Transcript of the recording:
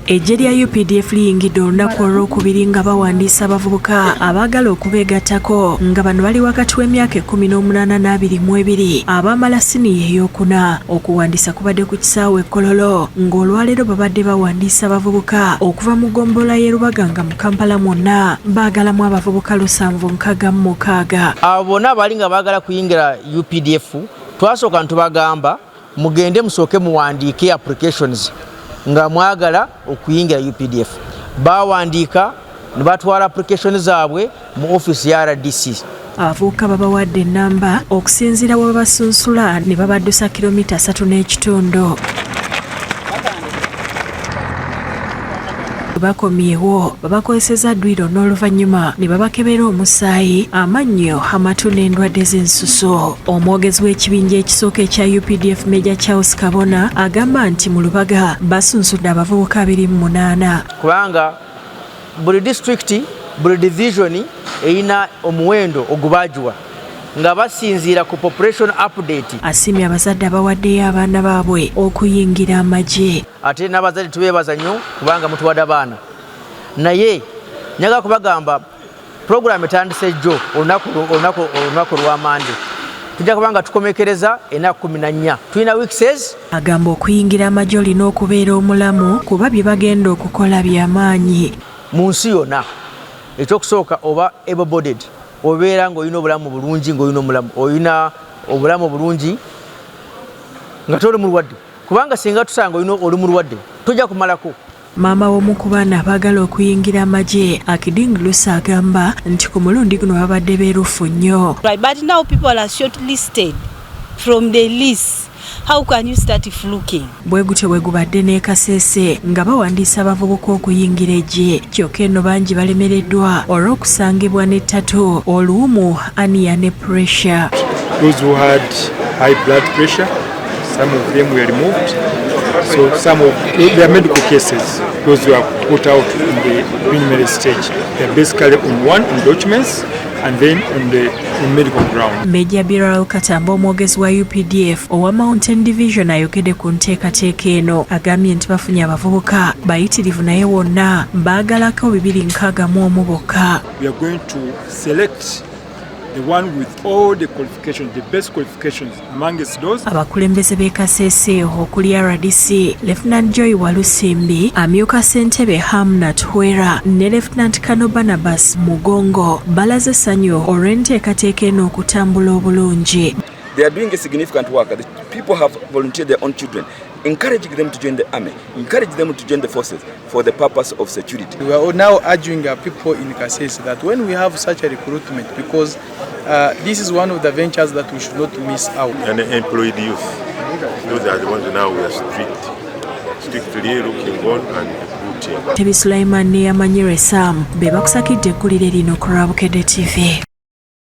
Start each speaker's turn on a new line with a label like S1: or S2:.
S1: Eggye lya UPDF liyingidde olunaku olw'okubiri nga bawandiisa abavubuka abaagala okubeegattako nga bano bali wakati w'emyaka 18 n'22 abaamala siniya ey'okuna. Okuwandiisa kubadde ku kisaawe Kololo ng'olwaleero babadde bawandiisa abavubuka okuva mu ggombolola y'e Lubaga nga mu Kampala mwonna baagalamu abavubuka 766.
S2: Abo bonna bali nga baagala kuyingira UPDF twasooka ntubagamba mugende musooke muwandiike applications nga mwagala okuyingira UPDF. Bawandiika ne batwala application zaabwe mu office ya RDC.
S1: Abavubuka babawadde ennamba okusinziira we babasunsula ne babaddusa kilomita 3.5. Bakomyewo babakozeseza ddwiro n'oluvannyuma ne babakebera omusaayi, amannyo, amatu n'endwadde z'ensuso. Omwogezi w'ekibinja ekisooka ekya UPDF Major Charles Kabona agamba nti mu Lubaga basunsudde abavubuka 28.
S2: Kubanga buli district buli division erina omuwendo ogubaajiwa nga basinziira ku population update.
S1: Asiimye abazadde abawaddeyo abaana baabwe okuyingira amagye.
S2: Ate n'abazadde tubeebaza nnyo kubanga mutuwadde abaana, naye nyaga kubagamba program etandise jjo olunaku lwa Mande tujja kubanga tukomekereza ennaku 14 tulina weekses.
S1: Agamba okuyingira amagye olina okubeera omulamu kuba bye bagenda okukola by'amaanyi
S2: mu nsi yonna. Ekyokusooka oba able-bodied obeera ng'olina obulamu bulungi, olina obulamu bulungi nga toli mulwadde, kubanga singa tusanga oli mulwadde tujja kumalako.
S1: Maama w'omu ku baana abaagala okuyingira amagye Akidinglusa agamba nti ku mulundi guno babadde beerufu nnyo.
S3: But now people are shortlisted from the list. How can you start looking?
S1: Bwe gutyo bwe gubadde ne Kasese nga bawandiisa abavubuka okuyingira Eggye. Kyokka eno bangi balemereddwa olw'okusangibwa n'ettatu, oluwumu, aniya ne pressure.
S4: Those who had high blood pressure, some of them were removed. So some of their medical cases, those who are put out in the preliminary stage, they're basically on one on documents and then on the medical ground.
S1: Major Biral Katamba, omwogezi wa UPDF owa Mountain Division, ayogedde ku nteekateeka eno. Agambye nti bafunye abavubuka bayitirivu naye wonna baagalako 261 bokka.
S4: We are going to select the one with all the qualifications, the best qualifications amongst those.
S1: Abakulembeze b'e Kasese okuli RDC Lieutenant Joy Walusimbi, amyuka ssentebe Hamnat Hwera ne Lieutenant Kano Barnabas Mugongo balaze essanyu olw'enteekateeka eno okutambula obulungi.
S5: They are doing a significant work. The people have volunteered their own children, encouraging them to join the army, encourage them to join the forces for the purpose of security.
S6: We are now urging our people in Kasese that when we have such a recruitment, because this is one of the ventures that we should not miss out.
S7: And employed youth, those are the ones now we are strictly looking on and recruiting.
S1: Tebi Sulaiman ne Amanyire Sam be bakusakidde eggulire lino ku Bukedde TV.